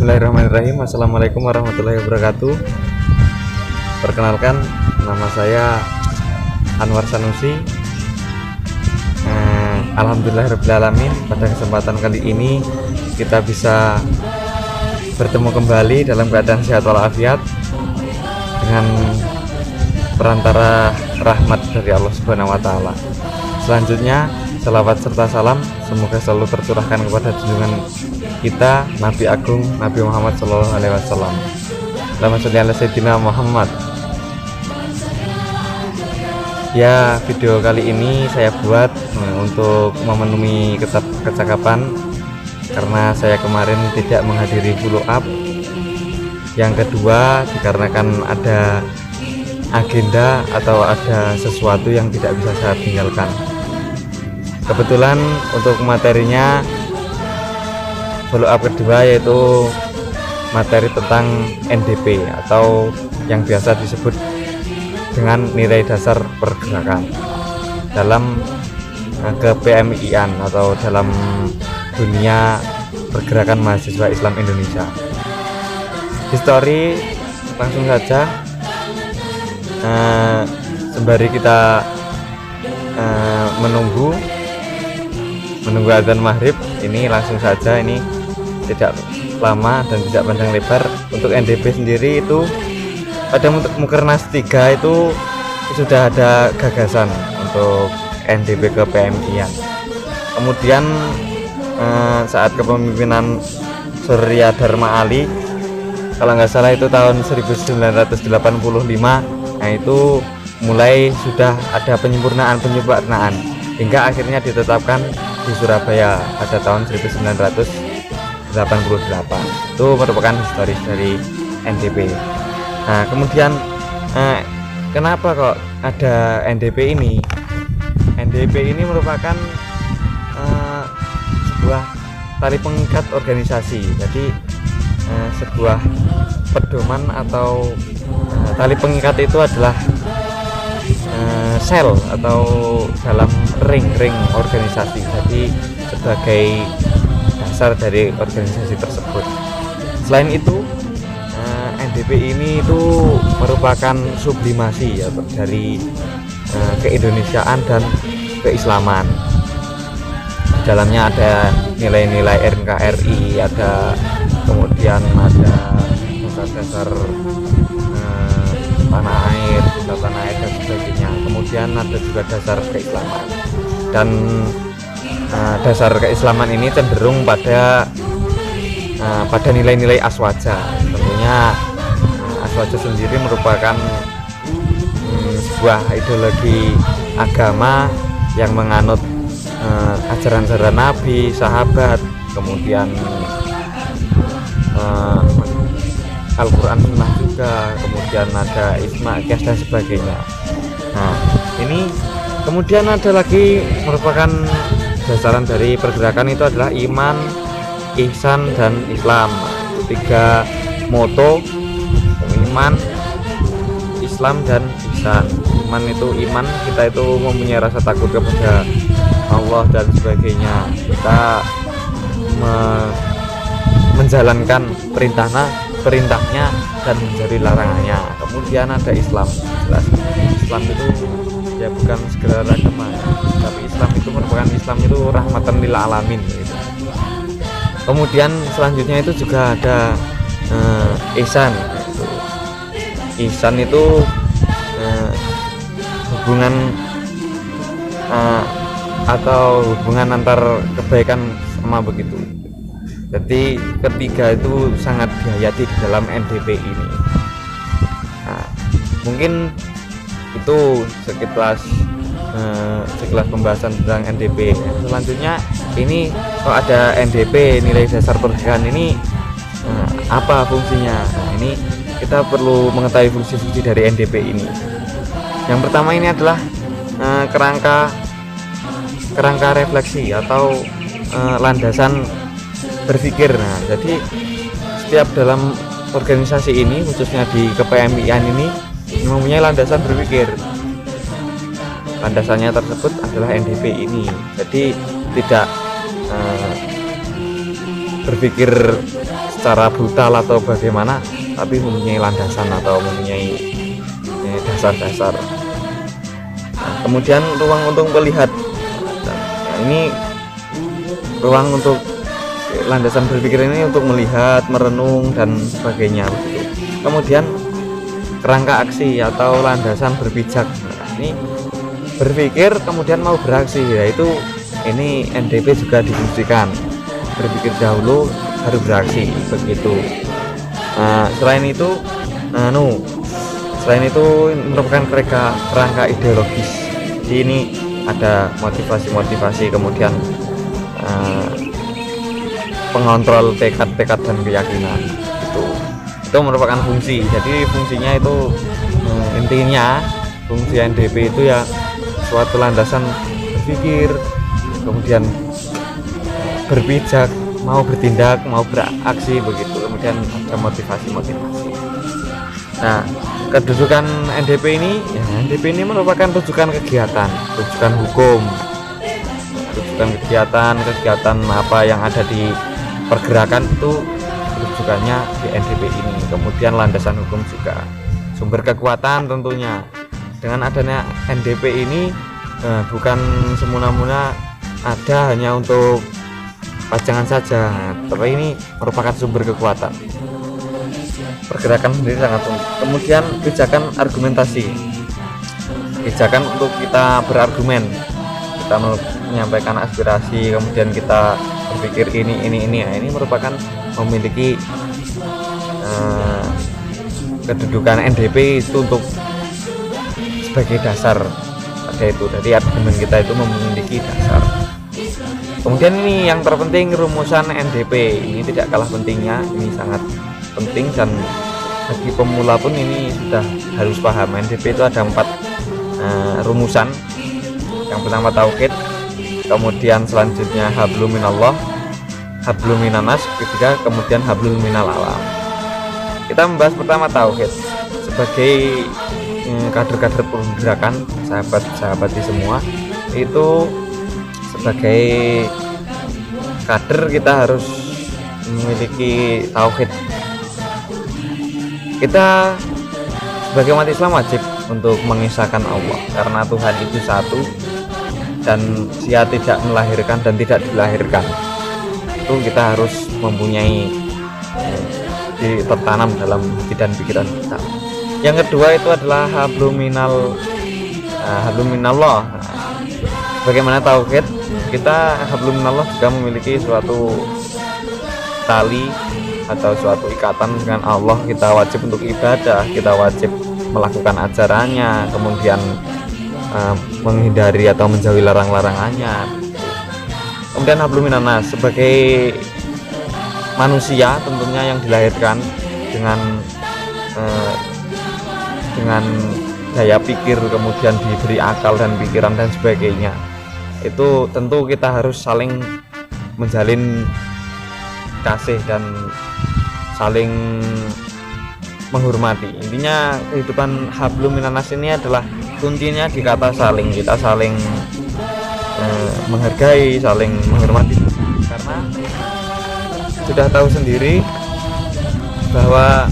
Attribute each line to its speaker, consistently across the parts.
Speaker 1: Bismillahirrahmanirrahim. Assalamualaikum warahmatullahi wabarakatuh. Perkenalkan, nama saya Anwar Sanusi. Alhamdulillahirrahmanirrahim. Pada kesempatan kali ini kita bisa bertemu kembali dalam keadaan sehat walafiat dengan perantara rahmat dari Allah Subhanahu wa taala. Selanjutnya, salawat serta salam semoga selalu tercurahkan kepada junjungan kita Nabi Agung Nabi Muhammad Sallallahu Alaihi Wasallam. Allahumma sholli ala Sayyidina Muhammad. Ya, video kali ini saya buat untuk memenuhi kecakapan karena saya kemarin tidak menghadiri follow up. Yang kedua, dikarenakan ada agenda atau ada sesuatu yang tidak bisa saya tinggalkan. Kebetulan untuk materinya follow up kedua yaitu materi tentang NDP atau yang biasa disebut dengan nilai dasar pergerakan dalam ke-PMI-an atau dalam dunia pergerakan mahasiswa Islam Indonesia. Histori langsung saja, sembari kita menunggu azan maghrib, ini langsung saja, ini tidak lama dan tidak panjang lebar. Untuk NDP sendiri itu pada Mukernas 3 itu sudah ada gagasan untuk NDP ke PMI-an. Kemudian saat kepemimpinan Surya Dharma Ali, kalau nggak salah itu tahun 1985, nah itu mulai sudah ada penyempurnaan hingga akhirnya ditetapkan di Surabaya pada tahun 1988. Itu merupakan historis dari NDP. Nah, kemudian kenapa kok ada NDP ini? NDP ini merupakan sebuah tali pengikat organisasi. Jadi sebuah pedoman atau tali pengikat itu adalah sel atau dalam ring organisasi. Jadi sebagai dasar dari organisasi tersebut. Selain itu, NDP ini itu merupakan sublimasi ya, dari keindonesiaan dan keislaman. Dalamnya ada nilai-nilai NKRI, kemudian ada dasar-dasar tanah air dan sebagainya. Kemudian ada juga dasar keislaman, dan dasar keislaman ini cenderung pada nilai-nilai aswaja. Tentunya aswaja sendiri merupakan sebuah ideologi agama yang menganut ajaran-ajaran Nabi, sahabat, kemudian Al-Quran, Sunnah juga, kemudian ada Ijma, Qiyas dan sebagainya. Nah, ini kemudian ada lagi merupakan dasaran dari pergerakan itu adalah iman, ihsan, dan Islam. Tiga moto: iman, Islam, dan ihsan. Iman itu iman, kita itu mempunyai rasa takut kepada Allah dan sebagainya. Kita menjalankan perintahnya dan menjauhi larangannya. Kemudian ada Islam. Jelas, Islam itu ya bukan segala agama, tapi Islam itu merupakan rahmatan lil alamin gitu. Kemudian selanjutnya itu juga ada ihsan. Ihsan itu hubungan atau hubungan antar kebaikan sama begitu. Jadi ketiga itu sangat dihayati di dalam NDP ini. Nah, mungkin itu sekilas pembahasan tentang NDP. Selanjutnya, ini kalau ada NDP, nilai dasar pergerakan ini apa fungsinya? Nah, ini kita perlu mengetahui fungsi-fungsi dari NDP ini. Yang pertama ini adalah kerangka refleksi atau landasan berpikir. Nah, jadi setiap dalam organisasi ini, khususnya di ke-PMI-an ini, mempunyai landasan berpikir. Landasannya tersebut adalah NDP ini. Jadi tidak berpikir secara brutal atau bagaimana, tapi mempunyai landasan atau mempunyai dasar-dasar. Nah, kemudian ruang untuk melihat, nah, ini ruang untuk landasan berpikir ini untuk melihat, merenung dan sebagainya. Kemudian kerangka aksi atau landasan berpijak. Nah, ini berpikir kemudian mau beraksi, yaitu ini NDP juga difungsikan, berpikir dahulu baru beraksi begitu. Selain itu merupakan kerangka ideologis. Jadi ini ada motivasi kemudian pengontrol tekad dan keyakinan. Itu merupakan fungsi. Jadi fungsinya itu intinya fungsi NDP itu ya suatu landasan berpikir, kemudian berpijak, mau bertindak, mau beraksi begitu. Kemudian ada motivasi. Nah, kedudukan NDP ini merupakan rujukan kegiatan, rujukan hukum, rujukan kegiatan apa yang ada di pergerakan itu rujukannya di NDP ini. Kemudian landasan hukum juga, sumber kekuatan tentunya. Dengan adanya NDP ini bukan semena-mena ada hanya untuk pajangan saja, tapi ini merupakan sumber kekuatan. Pergerakan sendiri sangat unik. Kemudian pijakan argumentasi, pijakan untuk kita berargumen, kita menyampaikan aspirasi, kemudian kita berpikir ini merupakan memiliki kedudukan NDP itu untuk sebagai dasar. Ada itu, jadi argumen kita itu memiliki dasar. Kemudian ini yang terpenting, rumusan NDP ini tidak kalah pentingnya, ini sangat penting dan bagi pemula pun ini sudah harus paham. NDP itu ada 4 rumusan. Yang pertama tauhid, kemudian selanjutnya hablum minallah, hablum minanas, ketiga kemudian hablum minal alam. Kita membahas pertama tauhid. Sebagai kader-kader pergerakan, sahabat di semua, itu sebagai kader kita harus memiliki tauhid. Kita sebagai umat Islam wajib untuk mengisahkan Allah, karena Tuhan itu satu dan Dia tidak melahirkan dan tidak dilahirkan. Itu kita harus mempunyai tertanam dalam hati dan pikiran kita. Yang kedua itu adalah hablum minallah. Bagaimana tauhid? Kita hablum minallah juga memiliki suatu tali atau suatu ikatan dengan Allah. Kita wajib untuk ibadah, kita wajib melakukan ajarannya, kemudian menghindari atau menjauhi larang-larangannya. Kemudian hablum minanas, sebagai manusia tentunya yang dilahirkan dengan daya pikir, kemudian diberi akal dan pikiran dan sebagainya. Itu tentu kita harus saling menjalin kasih dan saling menghormati. Intinya kehidupan hablum minanas ini adalah kuncinya di kata saling. Kita saling menghargai, saling menghormati, karena sudah tahu sendiri bahwa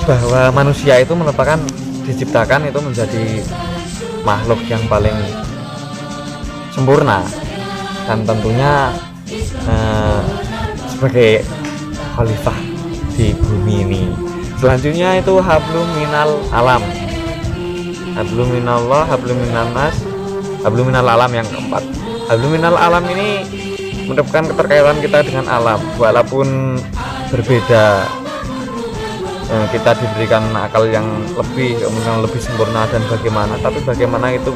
Speaker 1: bahwa manusia itu merupakan diciptakan itu menjadi makhluk yang paling sempurna dan tentunya sebagai khalifah di bumi ini. Selanjutnya itu hablum minal alam, hablum minallah, hablum minanas, hablum minal alam yang keempat. Hablum minal alam ini merupakan keterkaitan kita dengan alam, walaupun berbeda. Kita diberikan akal yang kemudian lebih sempurna dan bagaimana, tapi bagaimana itu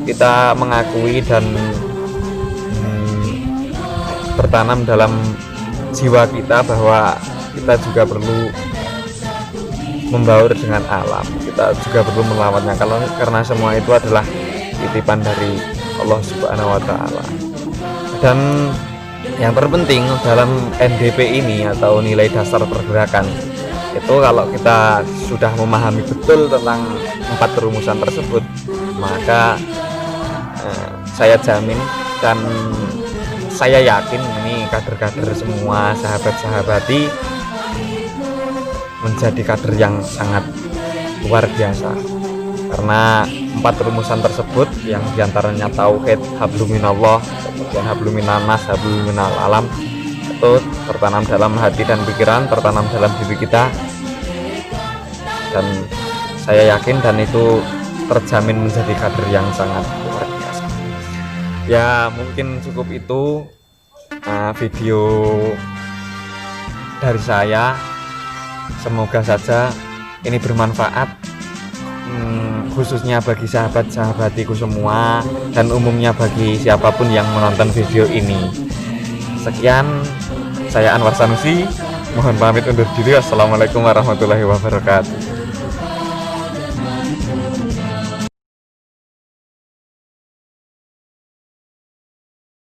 Speaker 1: kita mengakui dan tertanam dalam jiwa kita bahwa kita juga perlu membaur dengan alam, kita juga perlu melawannya, karena semua itu adalah titipan dari Allah Subhanahu wa Ta'ala. Dan yang terpenting dalam NDP ini atau nilai dasar pergerakan itu, kalau kita sudah memahami betul tentang 4 rumusan tersebut, maka saya jamin dan saya yakin ini kader-kader semua sahabat-sahabati menjadi kader yang sangat luar biasa, karena 4 rumusan tersebut yang diantaranya tauhid, habluminallah, kemudian habluminanas, habluminal alam itu tertanam dalam hati dan pikiran, tertanam dalam diri kita, dan saya yakin dan itu terjamin menjadi kader yang sangat luar biasa. Ya mungkin cukup itu video dari saya, semoga saja ini bermanfaat, khususnya bagi sahabat-sahabatiku semua dan umumnya bagi siapapun yang menonton video ini. Sekian, saya Anwar Sanusi, mohon pamit undur diri. Wassalamualaikum warahmatullahi wabarakatuh.